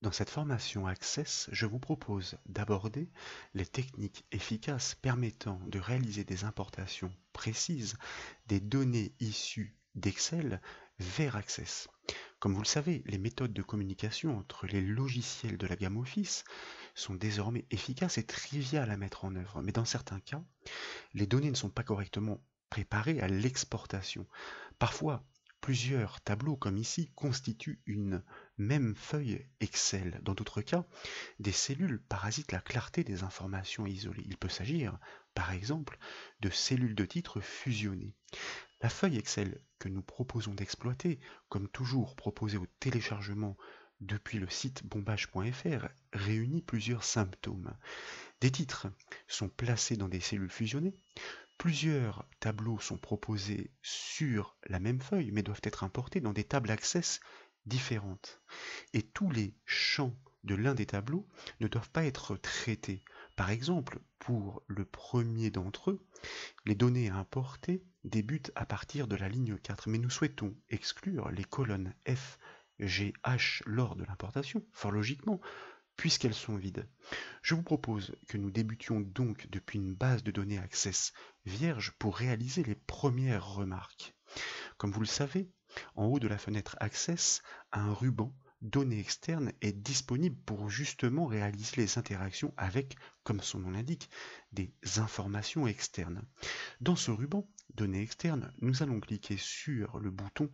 Dans cette formation Access, je vous propose d'aborder les techniques efficaces permettant de réaliser des importations précises des données issues d'Excel vers Access. Comme vous le savez, les méthodes de communication entre les logiciels de la gamme Office sont désormais efficaces et triviales à mettre en œuvre, mais dans certains cas, les données ne sont pas correctement préparées à l'exportation. Parfois, plusieurs tableaux, comme ici, constituent une même feuille Excel. Dans d'autres cas, des cellules parasitent la clarté des informations isolées. Il peut s'agir, par exemple, de cellules de titres fusionnées. La feuille Excel que nous proposons d'exploiter, comme toujours proposée au téléchargement depuis le site bombage.fr, réunit plusieurs symptômes. Des titres sont placés dans des cellules fusionnées. Plusieurs tableaux sont proposés sur la même feuille, mais doivent être importés dans des tables Access différentes. Et tous les champs de l'un des tableaux ne doivent pas être traités. Par exemple, pour le premier d'entre eux, les données à importer débutent à partir de la ligne 4, mais nous souhaitons exclure les colonnes F, G, H lors de l'importation, fort logiquement, puisqu'elles sont vides. Je vous propose que nous débutions donc depuis une base de données Access vierge pour réaliser les premières remarques. Comme vous le savez, en haut de la fenêtre Access, un ruban Données externes est disponible pour justement réaliser les interactions avec, comme son nom l'indique, des informations externes. Dans ce ruban Données externes, nous allons cliquer sur le bouton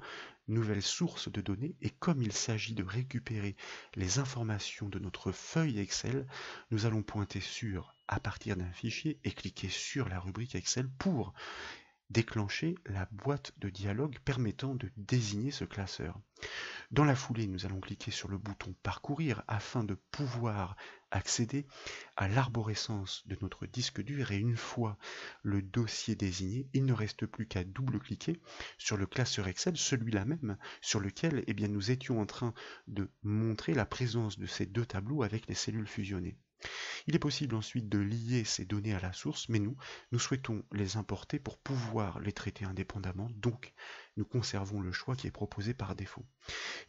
Nouvelle source de données et comme il s'agit de récupérer les informations de notre feuille Excel, nous allons pointer sur à partir d'un fichier et cliquer sur la rubrique Excel pour déclencher la boîte de dialogue permettant de désigner ce classeur. Dans la foulée, nous allons cliquer sur le bouton Parcourir afin de pouvoir accéder à l'arborescence de notre disque dur et une fois le dossier désigné, il ne reste plus qu'à double-cliquer sur le classeur Excel, celui-là même sur lequel nous étions en train de montrer la présence de ces deux tableaux avec les cellules fusionnées. Il est possible ensuite de lier ces données à la source, mais nous souhaitons les importer pour pouvoir les traiter indépendamment, donc nous conservons le choix qui est proposé par défaut.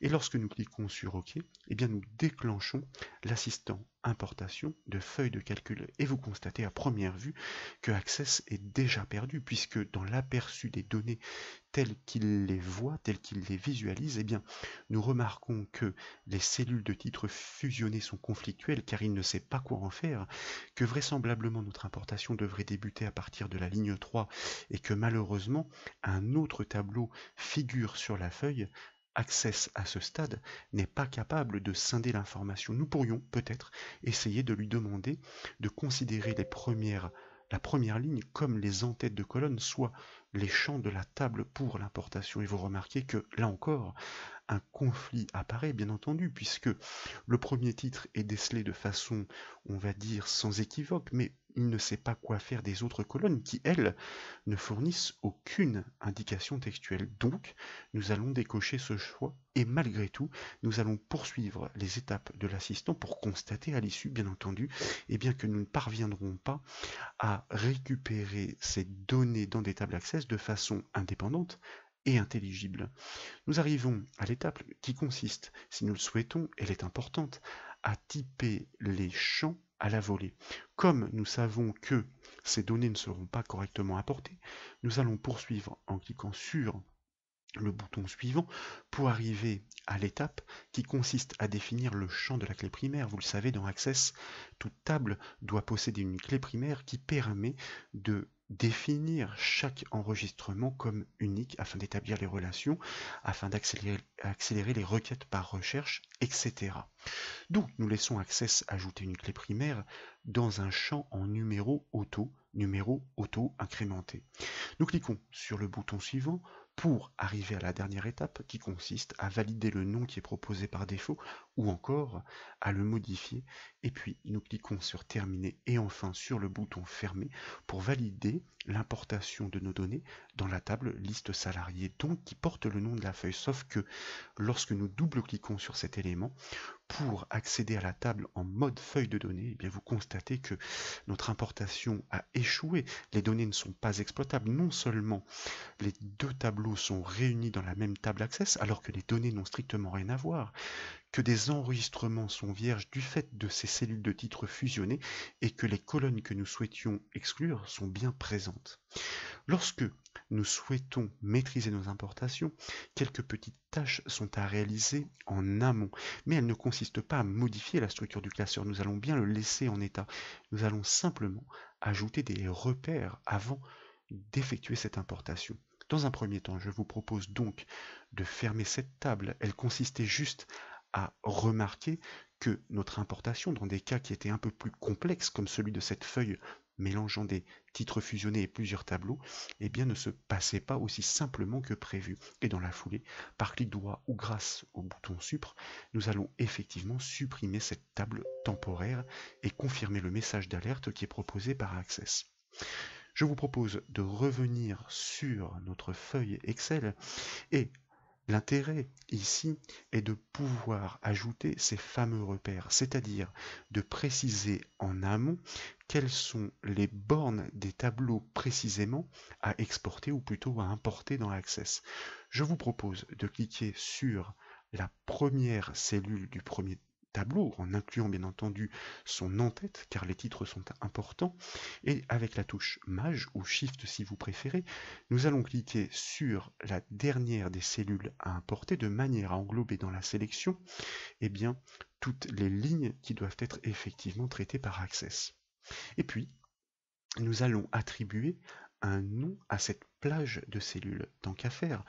Et lorsque nous cliquons sur OK, nous déclenchons l'assistant importation de feuilles de calcul. Et vous constatez à première vue que Access est déjà perdu, puisque dans l'aperçu des données telles qu'il les voit, telles qu'il les visualise, nous remarquons que les cellules de titres fusionnées sont conflictuelles car il ne sait pas quoi en faire, que vraisemblablement notre importation devrait débuter à partir de la ligne 3 et que malheureusement un autre tableau figure sur la feuille. Access à ce stade n'est pas capable de scinder l'information. Nous pourrions peut-être essayer de lui demander de considérer la première ligne comme les en-têtes de colonne, soit les champs de la table pour l'importation. Et vous remarquez que là encore, un conflit apparaît bien entendu, puisque le premier titre est décelé de façon, on va dire, sans équivoque, mais il ne sait pas quoi faire des autres colonnes qui, elles, ne fournissent aucune indication textuelle. Donc, nous allons décocher ce choix et malgré tout, nous allons poursuivre les étapes de l'assistant pour constater à l'issue, bien entendu, que nous ne parviendrons pas à récupérer ces données dans des tables Access de façon indépendante et intelligible. Nous arrivons à l'étape qui consiste, si nous le souhaitons, elle est importante, à typer les champs à la volée. Comme nous savons que ces données ne seront pas correctement apportées, nous allons poursuivre en cliquant sur le bouton suivant pour arriver à l'étape qui consiste à définir le champ de la clé primaire. Vous le savez, dans Access, toute table doit posséder une clé primaire qui permet de définir chaque enregistrement comme unique afin d'établir les relations, afin d'accélérer les requêtes par recherche, etc. Donc nous laissons Access ajouter une clé primaire dans un champ en numéro auto incrémenté. Nous cliquons sur le bouton suivant pour arriver à la dernière étape qui consiste à valider le nom qui est proposé par défaut ou encore à le modifier et puis nous cliquons sur terminer et enfin sur le bouton fermer pour valider l'importation de nos données dans la table liste salariée donc qui porte le nom de la feuille, sauf que lorsque nous double-cliquons sur cet élément pour accéder à la table en mode feuille de données, vous constatez que notre importation a échoué. Les données ne sont pas exploitables. Non seulement les deux tableaux tableaux sont réunis dans la même table Access alors que les données n'ont strictement rien à voir, que des enregistrements sont vierges du fait de ces cellules de titres fusionnées et que les colonnes que nous souhaitions exclure sont bien présentes. Lorsque nous souhaitons maîtriser nos importations, quelques petites tâches sont à réaliser en amont, mais elles ne consistent pas à modifier la structure du classeur, nous allons bien le laisser en état. Nous allons simplement ajouter des repères avant d'effectuer cette importation. Dans un premier temps, je vous propose donc de fermer cette table. Elle consistait juste à remarquer que notre importation, dans des cas qui étaient un peu plus complexes, comme celui de cette feuille mélangeant des titres fusionnés et plusieurs tableaux, eh bien ne se passait pas aussi simplement que prévu. Et dans la foulée, par clic droit ou grâce au bouton Supr, nous allons effectivement supprimer cette table temporaire et confirmer le message d'alerte qui est proposé par Access. Je vous propose de revenir sur notre feuille Excel et l'intérêt ici est de pouvoir ajouter ces fameux repères, c'est-à-dire de préciser en amont quelles sont les bornes des tableaux précisément à exporter ou plutôt à importer dans Access. Je vous propose de cliquer sur la première cellule du premier tableau, en incluant bien entendu son en-tête, car les titres sont importants, et avec la touche Maj ou Shift si vous préférez, nous allons cliquer sur la dernière des cellules à importer de manière à englober dans la sélection eh bien, toutes les lignes qui doivent être effectivement traitées par Access. Et puis, nous allons attribuer un nom à cette plage de cellules, tant qu'à faire,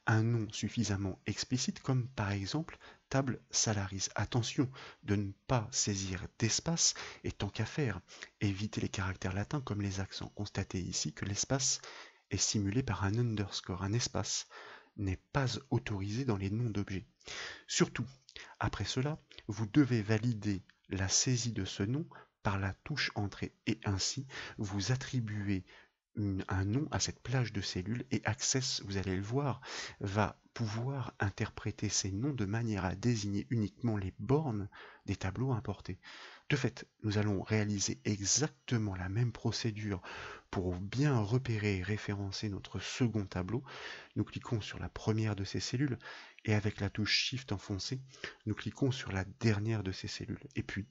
un nom suffisamment explicite comme par exemple table salaries. Attention de ne pas saisir d'espace et tant qu'à faire, éviter les caractères latins comme les accents. Constatez ici que l'espace est simulé par un underscore. Un espace n'est pas autorisé dans les noms d'objets. Surtout, après cela, vous devez valider la saisie de ce nom par la touche Entrée et ainsi vous attribuez un nom à cette plage de cellules et Access, vous allez le voir, va pouvoir interpréter ces noms de manière à désigner uniquement les bornes des tableaux importés. De fait, nous allons réaliser exactement la même procédure pour bien repérer et référencer notre second tableau. Nous cliquons sur la première de ces cellules et avec la touche Shift enfoncée, nous cliquons sur la dernière de ces cellules. Et puis,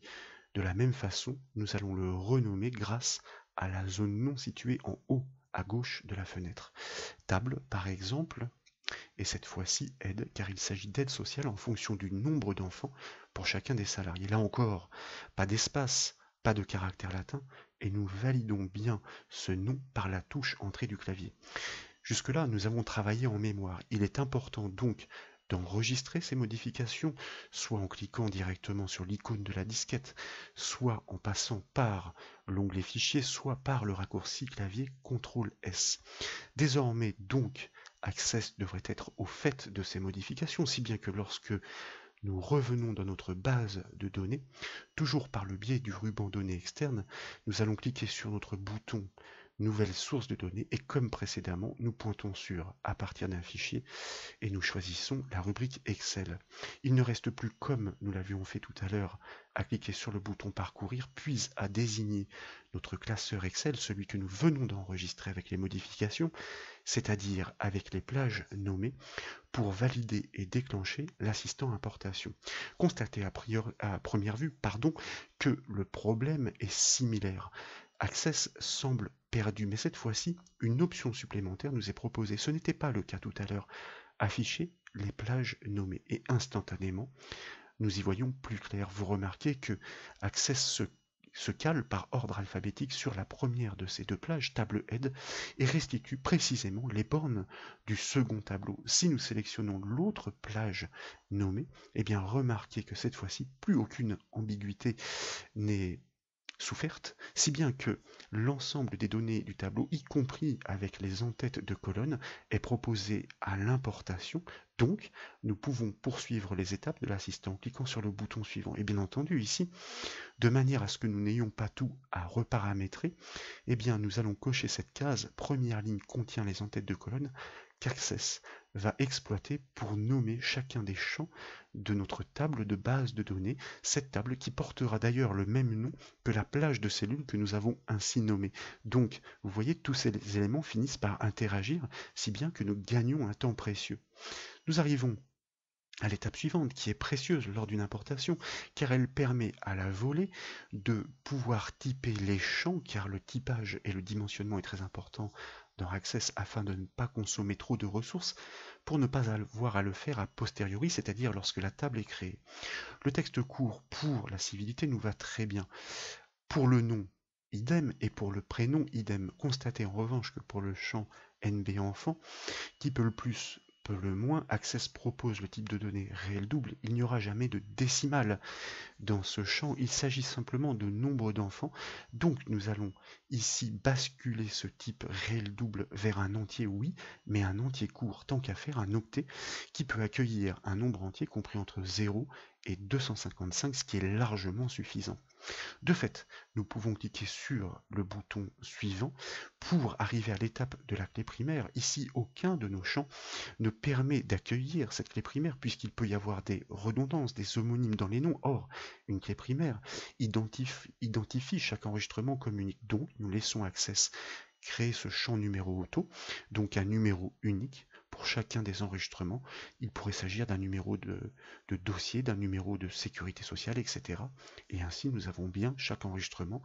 de la même façon, nous allons le renommer grâce à la zone non située en haut à gauche de la fenêtre. Table, par exemple, et cette fois-ci aide, car il s'agit d'aide sociale en fonction du nombre d'enfants pour chacun des salariés. Là encore, pas d'espace, pas de caractère latin, et nous validons bien ce nom par la touche Entrée du clavier. Jusque-là, nous avons travaillé en mémoire. Il est important donc d'enregistrer ces modifications, soit en cliquant directement sur l'icône de la disquette, soit en passant par l'onglet Fichier, soit par le raccourci clavier CTRL-S. Désormais donc, Access devrait être au fait de ces modifications, si bien que lorsque nous revenons dans notre base de données, toujours par le biais du ruban données externe, nous allons cliquer sur notre bouton Nouvelle source de données et comme précédemment, nous pointons sur à partir d'un fichier et nous choisissons la rubrique Excel. Il ne reste plus, comme nous l'avions fait tout à l'heure, à cliquer sur le bouton Parcourir, puis à désigner notre classeur Excel, celui que nous venons d'enregistrer avec les modifications, c'est-à-dire avec les plages nommées, pour valider et déclencher l'assistant importation. Constatez à première vue que le problème est similaire. Access semble perdu, mais cette fois-ci, une option supplémentaire nous est proposée. Ce n'était pas le cas tout à l'heure. Afficher les plages nommées et instantanément, nous y voyons plus clair. Vous remarquez que Access se cale par ordre alphabétique sur la première de ces deux plages, table aide, et restitue précisément les bornes du second tableau. Si nous sélectionnons l'autre plage nommée, eh bien remarquez que cette fois-ci, plus aucune ambiguïté n'est soufferte, si bien que l'ensemble des données du tableau, y compris avec les en-têtes de colonnes, est proposé à l'importation. Donc, nous pouvons poursuivre les étapes de l'assistant en cliquant sur le bouton suivant. Et bien entendu, ici, de manière à ce que nous n'ayons pas tout à reparamétrer, eh bien, nous allons cocher cette case. Première ligne contient les en-têtes de colonne. qu'Access va exploiter pour nommer chacun des champs de notre table de base de données, cette table qui portera d'ailleurs le même nom que la plage de cellules que nous avons ainsi nommée. Donc, vous voyez, tous ces éléments finissent par interagir, si bien que nous gagnons un temps précieux. Nous arrivons à l'étape suivante, qui est précieuse lors d'une importation, car elle permet à la volée de pouvoir typer les champs, car le typage et le dimensionnement est très important dans Access afin de ne pas consommer trop de ressources, pour ne pas avoir à le faire a posteriori, c'est-à-dire lorsque la table est créée. Le texte court pour la civilité nous va très bien. Pour le nom, idem, et pour le prénom, idem. Constatez en revanche que pour le champ NB enfant, qui peut le plus peut le moins, Access propose le type de données réel double. Il n'y aura jamais de décimale dans ce champ. Il s'agit simplement de nombre d'enfants. Donc nous allons ici basculer ce type réel double vers un entier, oui, mais un entier court, tant qu'à faire un octet qui peut accueillir un nombre entier compris entre 0 et 255, ce qui est largement suffisant. De fait, nous pouvons cliquer sur le bouton suivant pour arriver à l'étape de la clé primaire. Ici, aucun de nos champs ne permet d'accueillir cette clé primaire puisqu'il peut y avoir des redondances, des homonymes dans les noms. Or, une clé primaire identifie chaque enregistrement comme unique. Donc, nous laissons Access créer ce champ numéro auto, donc un numéro unique pour chacun des enregistrements. Il pourrait s'agir d'un numéro de dossier, d'un numéro de sécurité sociale, etc. Et ainsi, nous avons bien chaque enregistrement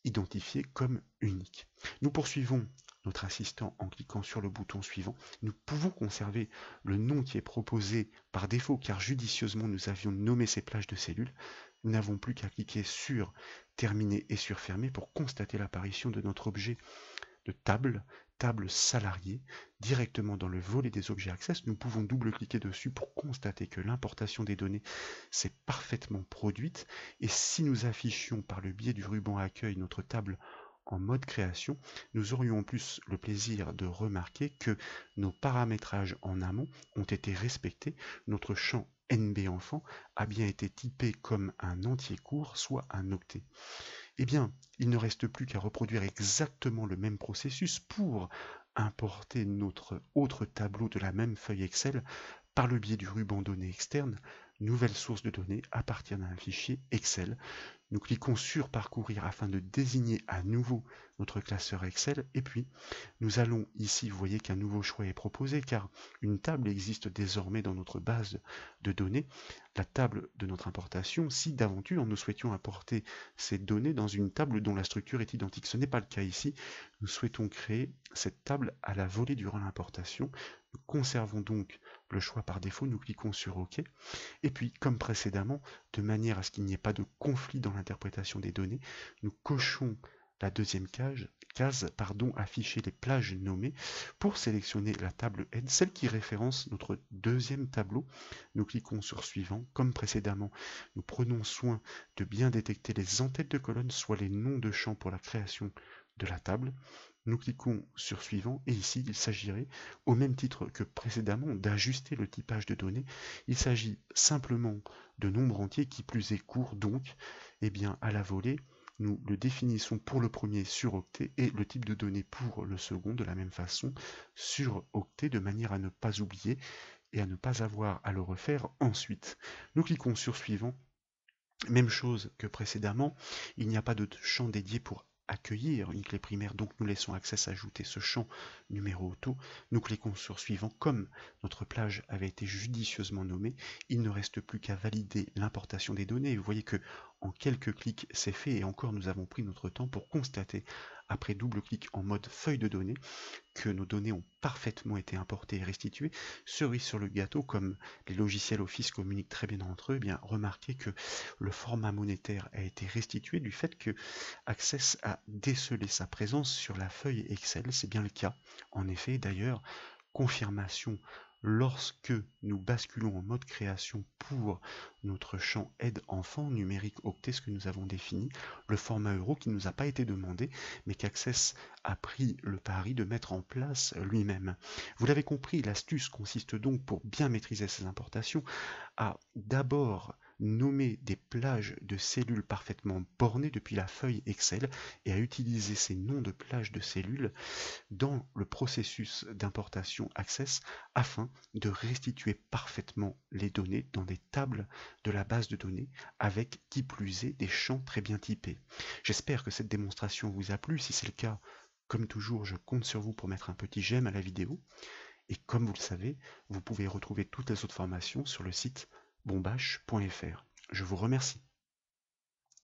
identifié comme unique. Nous poursuivons notre assistant en cliquant sur le bouton suivant. Nous pouvons conserver le nom qui est proposé par défaut car judicieusement nous avions nommé ces plages de cellules. Nous n'avons plus qu'à cliquer sur terminer et sur fermer pour constater l'apparition de notre objet de table salariée, directement dans le volet des objets Access. Nous pouvons double-cliquer dessus pour constater que l'importation des données s'est parfaitement produite. Et si nous affichions par le biais du ruban accueil notre table en mode création, nous aurions en plus le plaisir de remarquer que nos paramétrages en amont ont été respectés. Notre champ NB enfant a bien été typé comme un entier court, soit un octet. Eh bien, il ne reste plus qu'à reproduire exactement le même processus pour importer notre autre tableau de la même feuille Excel par le biais du ruban données externe, nouvelle source de données à partir d'un fichier Excel. Nous cliquons sur parcourir afin de désigner à nouveau notre classeur Excel et puis nous allons ici, vous voyez qu'un nouveau choix est proposé car une table existe désormais dans notre base de données, la table de notre importation, si d'aventure nous souhaitions importer ces données dans une table dont la structure est identique. Ce n'est pas le cas ici, nous souhaitons créer cette table à la volée durant l'importation. Nous conservons donc le choix par défaut, nous cliquons sur OK. Et puis, comme précédemment, de manière à ce qu'il n'y ait pas de conflit dans l'interprétation des données, nous cochons la deuxième case, afficher les plages nommées pour sélectionner la table Head, celle qui référence notre deuxième tableau. Nous cliquons sur suivant. Comme précédemment, nous prenons soin de bien détecter les en-têtes de colonne, soit les noms de champs pour la création de la table. Nous cliquons sur suivant et ici il s'agirait, au même titre que précédemment, d'ajuster le typage de données. Il s'agit simplement de nombres entiers qui plus est court, donc eh bien, à la volée, nous le définissons pour le premier sur octet et le type de données pour le second de la même façon sur octet de manière à ne pas oublier et à ne pas avoir à le refaire ensuite. Nous cliquons sur suivant. Même chose que précédemment, il n'y a pas de champ dédié pour accueillir une clé primaire, donc nous laissons Access ajouter ce champ numéro auto. Nous cliquons sur suivant. Comme notre plage avait été judicieusement nommée, il ne reste plus qu'à valider l'importation des données. Vous voyez que en quelques clics c'est fait et encore nous avons pris notre temps pour constater après double clic en mode feuille de données que nos données ont parfaitement été importées et restituées. Cerise sur le gâteau, comme les logiciels Office communiquent très bien entre eux, eh bien remarquez que le format monétaire a été restitué du fait que Access a décelé sa présence sur la feuille Excel. C'est bien le cas. En effet, d'ailleurs, confirmation lorsque nous basculons en mode création pour notre champ aide enfant numérique octet, ce que nous avons défini, le format euro qui ne nous a pas été demandé, mais qu'Access a pris le pari de mettre en place lui-même. Vous l'avez compris, l'astuce consiste donc pour bien maîtriser ces importations à d'abord nommer des plages de cellules parfaitement bornées depuis la feuille Excel et à utiliser ces noms de plages de cellules dans le processus d'importation Access afin de restituer parfaitement les données dans des tables de la base de données avec qui plus est des champs très bien typés. J'espère que cette démonstration vous a plu. Si c'est le cas, comme toujours, je compte sur vous pour mettre un petit j'aime à la vidéo. Et comme vous le savez, vous pouvez retrouver toutes les autres formations sur le site bombache.fr. Je vous remercie.